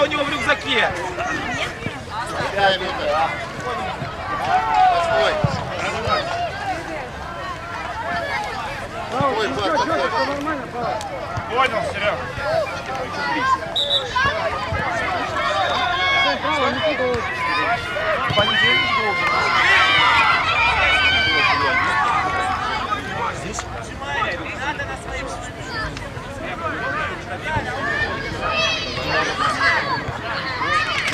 у него в рюкзаке. Понял, Серег. Понедельник должен. Здесь? Надо на своем. А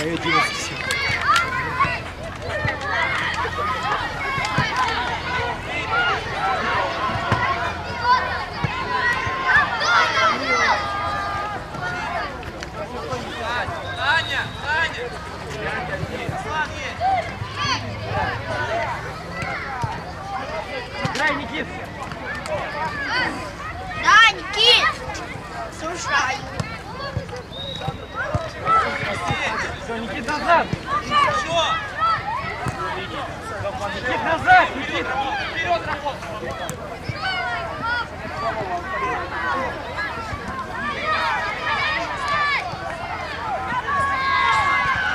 я 11. Играй, Никит! Да, Никит! Слушай! Все, Никит, назад! Никит, назад! Никит! Вперед работай!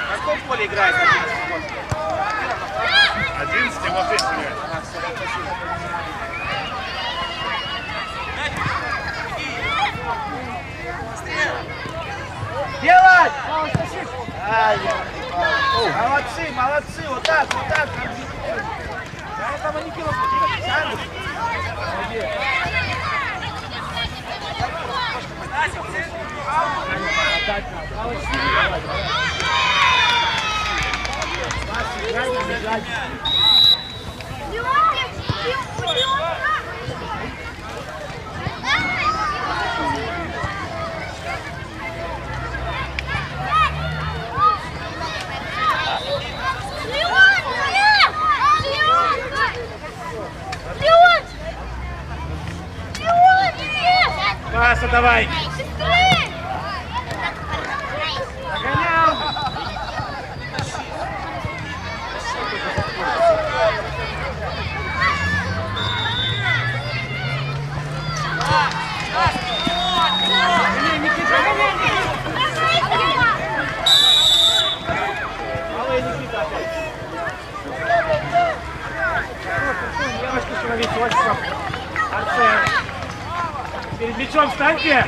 В каком поле играет 11 вот здесь играет. Делать! Молодцы, молодцы, вот так, вот так. Да, это Маникилов. Паса давай! Нагонял! Никита, малый Никита опять. Девочки, человек, Арсен. Перед мячом встаньте!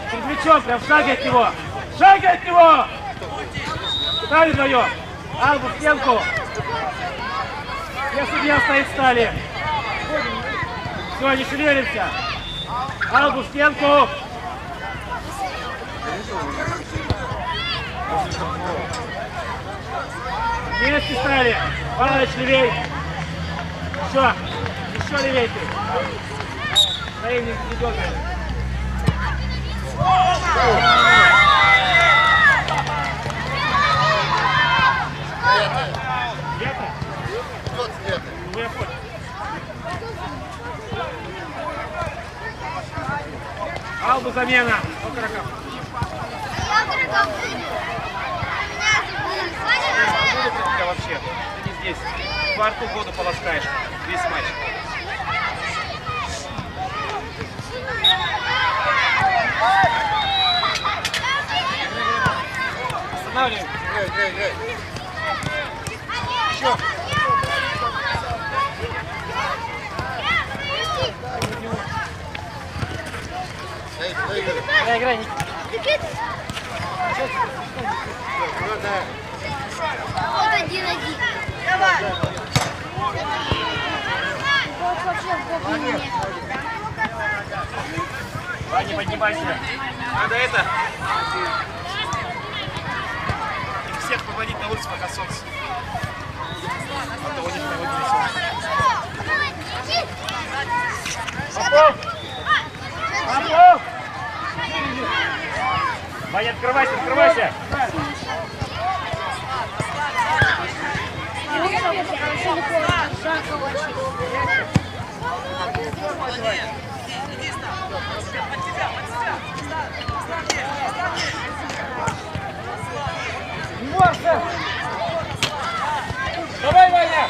Перед мячом, прям в шаге от него! В шаге от него! Стали вдвоем! Албу в стенку! Все судья стоит, стали! Все, не шевелимся! Албу в стенку! Вместе стали! Павлович, левей! Еще левей ты! Наивник не дергает. Албу замена. Окороков. Я вообще. Ты не здесь. Во рту воду полоскаешь. Весь матч. Останавливаем. Играй. Еще. Играй, Никита. Вот 1-1. Не поднимайся. Надо это. Их всех выводить на улицу, пока солнце. А то у них наводили солнце. Попов! Ваня, открывайся! Давай, Ваня!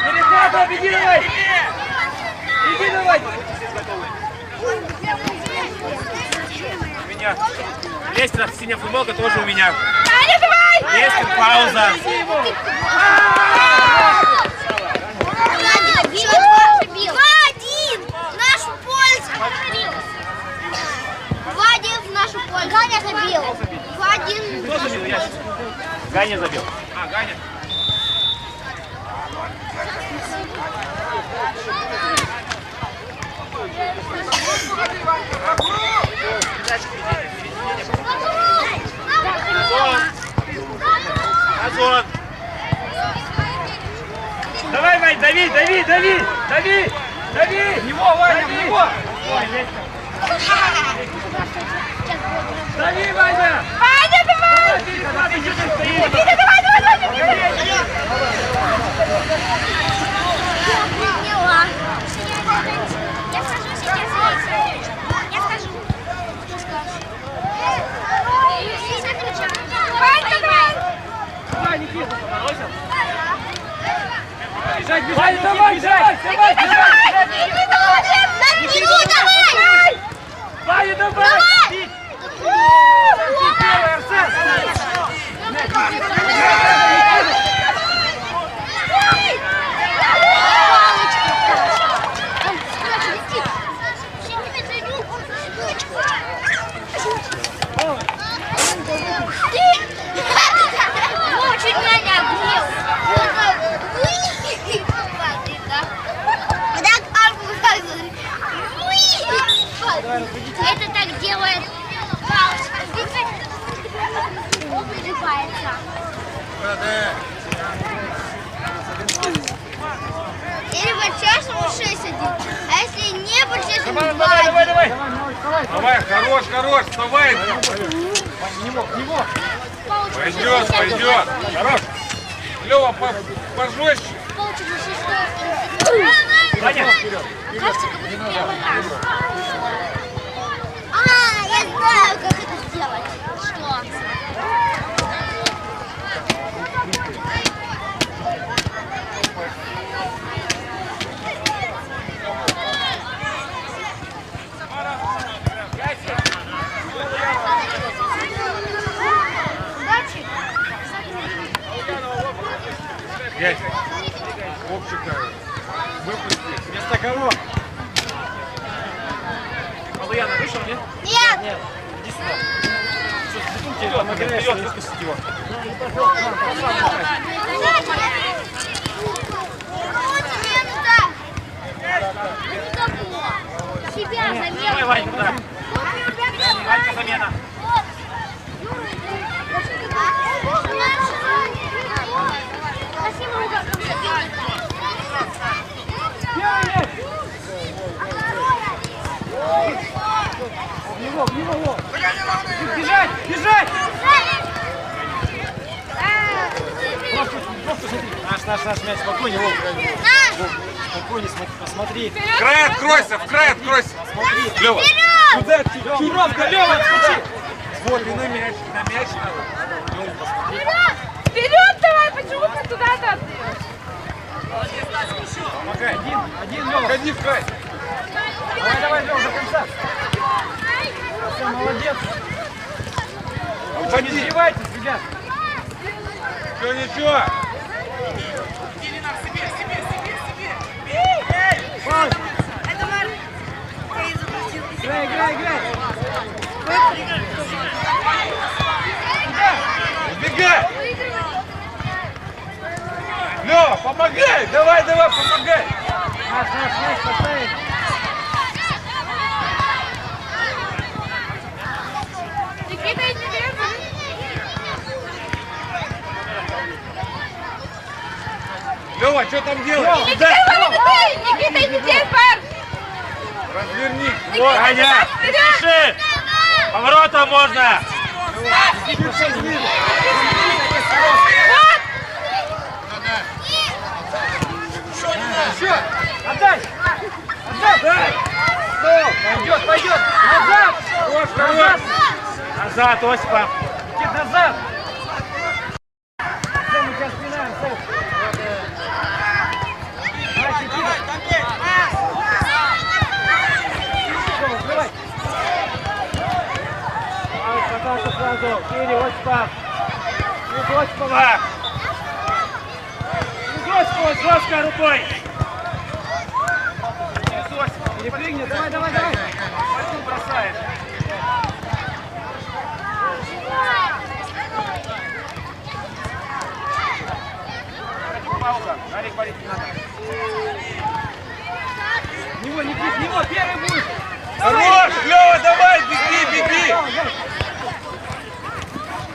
Перехват, беги давай! Иди давай! У меня. Лестер, синяя футболка тоже у меня. Таня, давай! Лестер, пауза. Два-один в нашу пользу. 2-1 в нашу пользу. Ганя забил. 2-1. Кто забил? Я. Ганя забил. А, Ганя. Озон. Давай, Вань, дави, дави, дави, дави, дави. Его, Ваня, его. Ой, Лестер. Дави, Ваня. Ваня, давай! Никита, давай, давай! Поняла. Я скажу сейчас. Я скажу. Что скажешь? Ваня, давай! Давай, Никита, бросил. Бежать, бежать, давай, давай, давай, давай. Никита, давай! Ваня, давай. Первый, Арсен. Чуть меня обнил. Это так делает палочка. Он прилипается. Или по-честному 6-1, а если не по-честному 2-1. Давай, давай, давай. Давай, хорош, хорош, вставай. Него. Пойдет, пойдет. Хорош. Лёва, пожестче. Ваня. Кажется, как будто первый раз. А, я знаю, как это сделать. Что? Удачи. Дядь, Вовчика, выпусти. Вместо кого? Полуяна вышел, нет? Нет. Нет. Иди сюда. Что, с бутылки там играешь, не выпустить его. Себя Давай, замена. Вань, туда. Ванька, замена. В него. Бежать, бежать! Наш мяч, спокойнее, Вов. Спокойнее, посмотри. В край откройся, в край откройся. Смотри. Лёва. Куда? Чуровка, Лёва, отскочи. Вот, и на мяч надо. Лёва, посмотри. Вперед давай, почему ты туда-то отдаешь? Помогай, один, Лёва. Ходи в край. Давай, Лёва, до конца. Все, молодец. Не сбивайтесь, ребят. Ничего. Играй. Убегай. Лёва, помогай. Давай, помогай. Наш, поставить. Никита, иди вперед. Лёва, что там делаешь? Никита, иди вперед. Развернись. Вот, Аня, пиши. Поворотом можно. Еще. Отдай. Стоп. Пойдет. Назад. Назад, Осипа. Никит, назад. Сэм, мы тебя спинаем, Сэм. Давай, Никита. Давай. Зодькова. Зодькова, жесткой рукой. Перепрыгни, давай, давай, давай. Один бросает. Пауза. Алик, болит не надо. Него, не пить, него, первый будет. Хорош, Лёва, давай, беги, беги.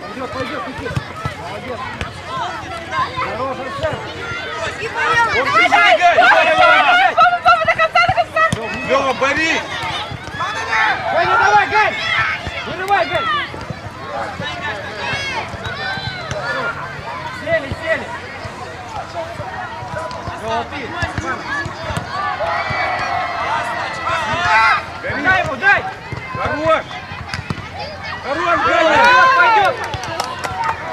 Пойдет, пойдет, беги. Молодец. Хорош, Арсен. Он прибегай, давай, Папа, до конца! Лёва, бори. Ганя, давай, Гань! Вырывай, Гань! Сели, сели! Золотые! Дай ему, дай! Хорош. Хорош, Пойдет, Ганя. пойдет!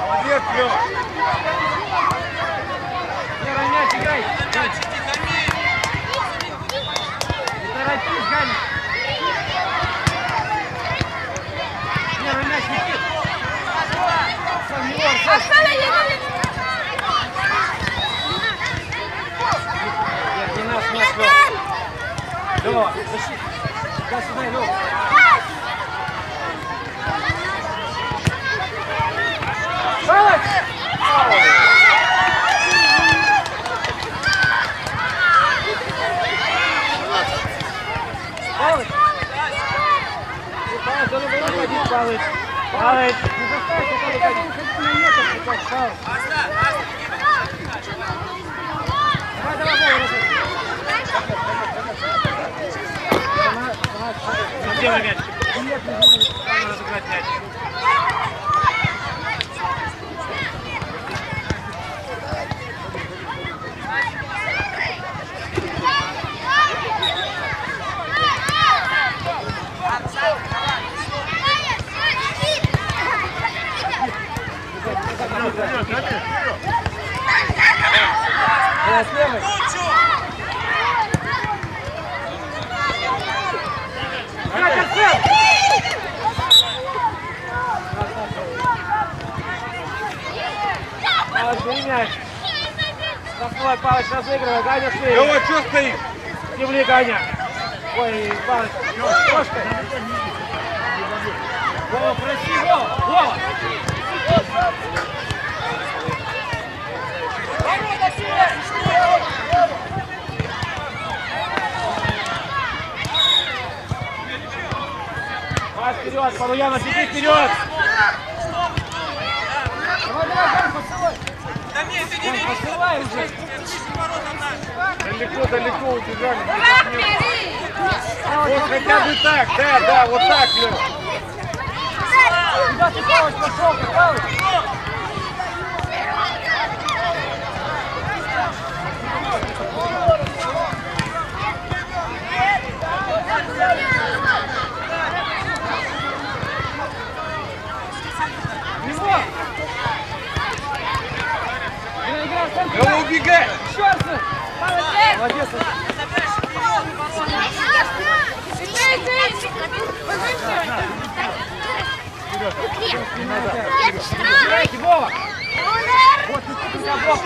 Молодец, Лёва. Первый мяч играй! Не торопись, Ганя! Первый мяч летит! Сам не он, сам! Оксана, едем! Нет, не наш мяч, Лёва! Лёва, защита! Сюда, сюда, Лёва! Шалок! Палыч! Палыч, да ну выходи, Палыч! Палыч! Не заставь, только выходи на метр сейчас, Палыч! Давай, давай, давай, давай! Сделай мяч! Нет, не надо разыграть мяч! Давай, слева! Играть, Арсен! Палыч, бери мяч! Давай, Палыч, разыгрывай, Ганя шею! Лёва, что стоишь? Земли, Ганя! Ой, Палыч, ножкой! Вова, проси, Вова! Вова! Пас вперед, Полуянов, иди вперед! Давай, давай, Гань, посылай! Гань, посылай уже! Далеко, далеко убежали. Ура, впереди! Вот хотя бы так, да, да, вот так, Лёва. Куда ты, Палыч, пошел, Палыч? Него! Игра, Арсен, Лёва, убегай. еще Арсен! Молодец! Молодец, Арсен! Играйте, Вова! Вот, ты меня блок,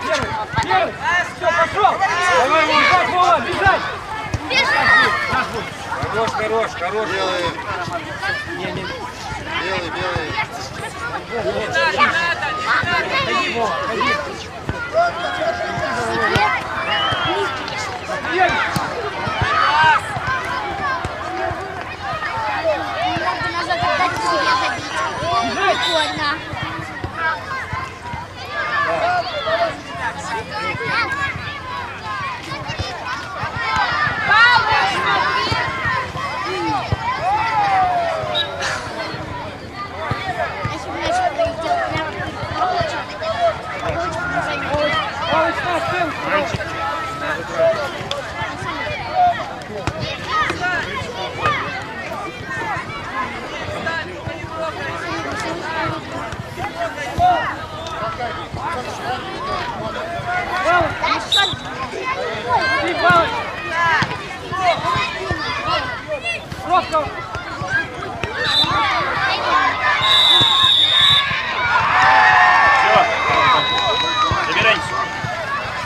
Первый, первый! Все, пошел! Давай, бежать, Вова, бежать! Наш будет! Хорош, хорош, хорош. Белый, Не-не, белый, белый. ходи, Вова, ходи! Едь! Надо как-то себе забить. Прикольно. Если бы мяч полетел прямо в Палыча, Палыч бы не заметил. Палыч на стенку! Ты, Палыч! Пробка!